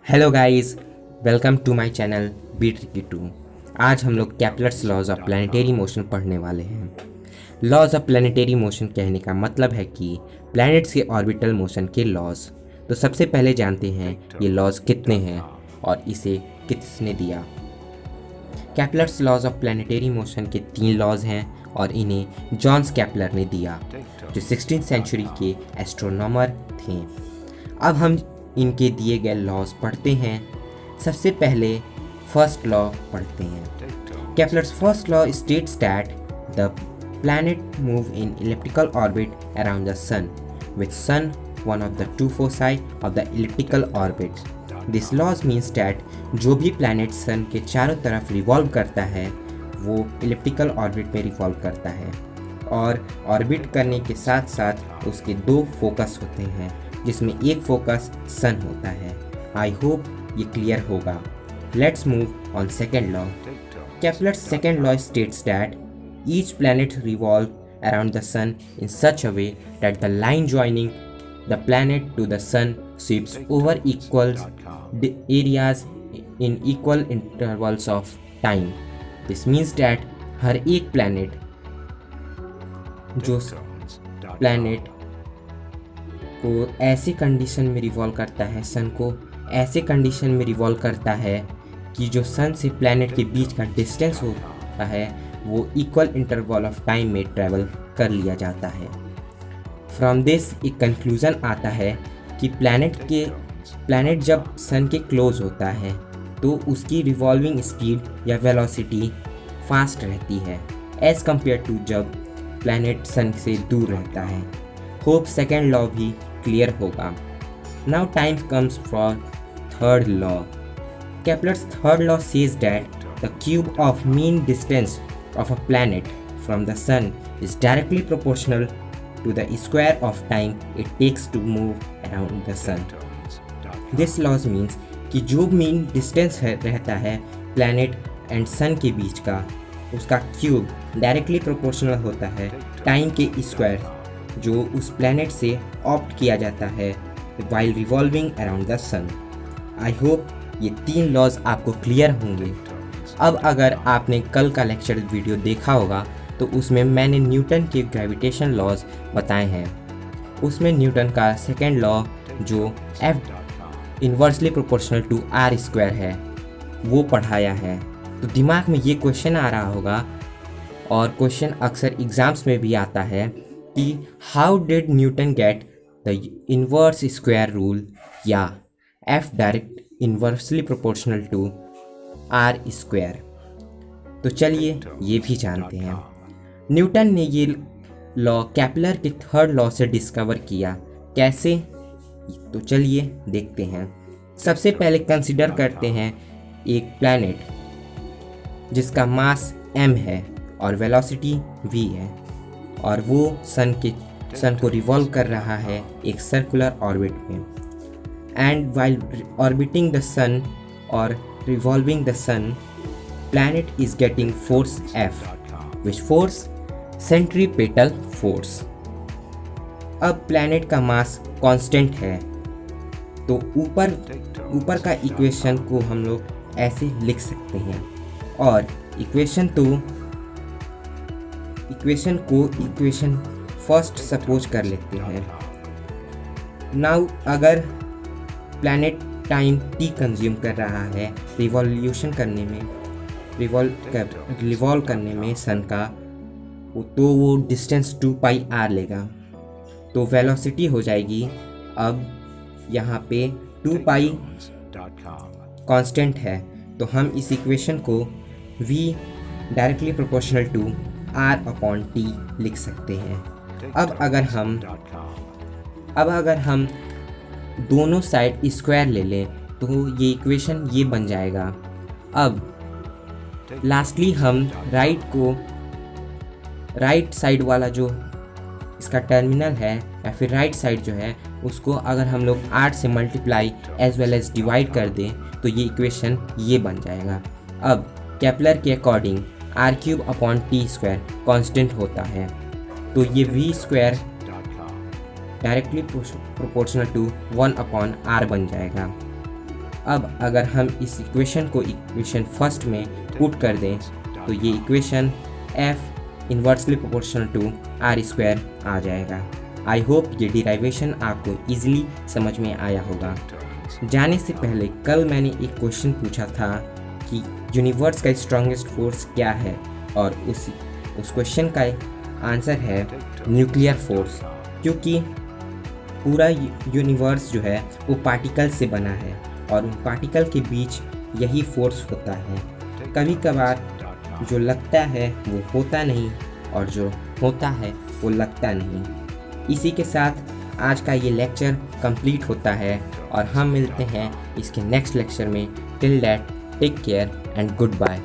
Hello guys, welcome to my channel be tricky 2। आज हम लोग Kepler's laws of planetary motion पढ़ने वाले हैं। लॉज ऑफ प्लानिटरी मोशन कहने का मतलब है कि प्लैनेट्स के ऑर्बिटल मोशन के लॉज। तो सबसे पहले जानते हैं ये लॉज कितने हैं और इसे किसने दिया। Kepler's laws of planetary motion के 3 लॉज हैं और इन्हें जॉन्स कैप्लर ने दिया, जो 16th सेंचुरी के एस्ट्रोनॉमर थे। अब हम इनके दिए गए लॉज पढ़ते हैं। सबसे पहले फर्स्ट लॉ पढ़ते हैं। Kepler's first law states that the planet move in elliptical orbit around the sun, with sun one of the two foci of the elliptical orbit. This laws means that जो भी planet sun के चारों तरफ revolve करता है वो elliptical orbit में revolve करता है और ऑर्बिट करने के साथ साथ उसके 2 फोकस होते हैं, जिसमें एक फोकस सन होता है। आई होप ये क्लियर होगा। Let's move on second law. Kepler's second law states that each planet revolves around the sun in such a way that the line joining the planet to the sun sweeps over equal areas in equal intervals of time. This means that हर एक planet जो planet को ऐसी condition में revolve करता है, सन को ऐसे condition में रिवॉल्व करता है कि जो सन से प्लैनेट के बीच का डिस्टेंस होता है वो इक्वल इंटरवल ऑफ टाइम में ट्रैवल कर लिया जाता है। फ्रॉम दिस एक कंक्लूज़न आता है कि प्लैनेट जब सन के क्लोज होता है तो उसकी रिवॉल्विंग स्पीड या वेलोसिटी फास्ट रहती है एज़ कम्पेयर टू जब प्लैनेट सन से दूर रहता है। होप सेकेंड लॉ भी क्लियर होगा। Now time comes for third law. Kepler's third law says that the cube of mean distance of a planet from the sun is directly proportional to the square of time it takes to move around the sun. This law means कि जो mean distance रहता है planet and sun के बीच का, उसका cube directly proportional होता है time के स्क्वायर जो उस planet से ऑप्ट किया जाता है while revolving around the sun. I hope ये 3 लॉज आपको क्लियर होंगे। अब अगर आपने कल का लेक्चर वीडियो देखा होगा तो उसमें मैंने न्यूटन के ग्रेविटेशन लॉज बताए हैं। उसमें न्यूटन का सेकेंड लॉ जो F inversely proportional to r square है वो पढ़ाया है। तो दिमाग में ये क्वेश्चन आ रहा होगा और क्वेश्चन अक्सर एग्ज़ाम्स में भी आता है कि how did Newton get the inverse square rule या F direct inversely proportional to r square. तो चलिए ये भी जानते हैं। न्यूटन ने ये लॉ केपलर के थर्ड लॉ से डिस्कवर किया। कैसे? तो चलिए देखते हैं। सबसे पहले कंसिडर करते हैं एक प्लैनेट जिसका मास m है और वेलोसिटी v है और वो सन को रिवॉल्व कर रहा है एक सर्कुलर ऑर्बिट में। And while orbiting the sun or revolving the sun, planet is getting force F, which force centripetal force. अब planet का मास कांस्टेंट है तो ऊपर का इक्वेशन को हम लोग ऐसे लिख सकते हैं और इक्वेशन फर्स्ट सपोज कर लेते हैं। नाउ अगर प्लैनेट टाइम t कंज्यूम कर रहा है रिवॉल्व करने में सन का, तो वो डिस्टेंस 2πr लेगा। तो वेलोसिटी हो जाएगी, अब यहाँ पे 2π कांस्टेंट है तो हम इस इक्वेशन को v directly proportional to r/t लिख सकते हैं। अब अगर हम दोनों साइड स्क्वायर ले लें तो ये इक्वेशन ये बन जाएगा। अब लास्टली हम राइट साइड वाला जो इसका टर्मिनल है या फिर राइट साइड जो है उसको अगर हम लोग 8 से multiply as well as divide कर दें तो ये इक्वेशन ये बन जाएगा। अब केपलर के अकॉर्डिंग r³/t² कांस्टेंट होता है तो ये v² directly proportional to 1/r बन जाएगा। अब अगर हम इस इक्वेशन को इक्वेशन फर्स्ट में पुट कर दें तो ये equation f inversely proportional to r square आ जाएगा। आई होप ये डिराइवेशन आपको ईजिली समझ में आया होगा। जाने से पहले कल मैंने एक क्वेश्चन पूछा था कि यूनिवर्स का स्ट्रॉन्गेस्ट फोर्स क्या है, और उस क्वेश्चन का आंसर है न्यूक्लियर फोर्स, क्योंकि पूरा यूनिवर्स जो है वो पार्टिकल से बना है और उन पार्टिकल के बीच यही फोर्स होता है। कभी कभार जो लगता है वो होता नहीं और जो होता है वो लगता नहीं। इसी के साथ आज का ये लेक्चर कंप्लीट होता है और हम मिलते हैं इसके नेक्स्ट लेक्चर में। Till that take care and good bye.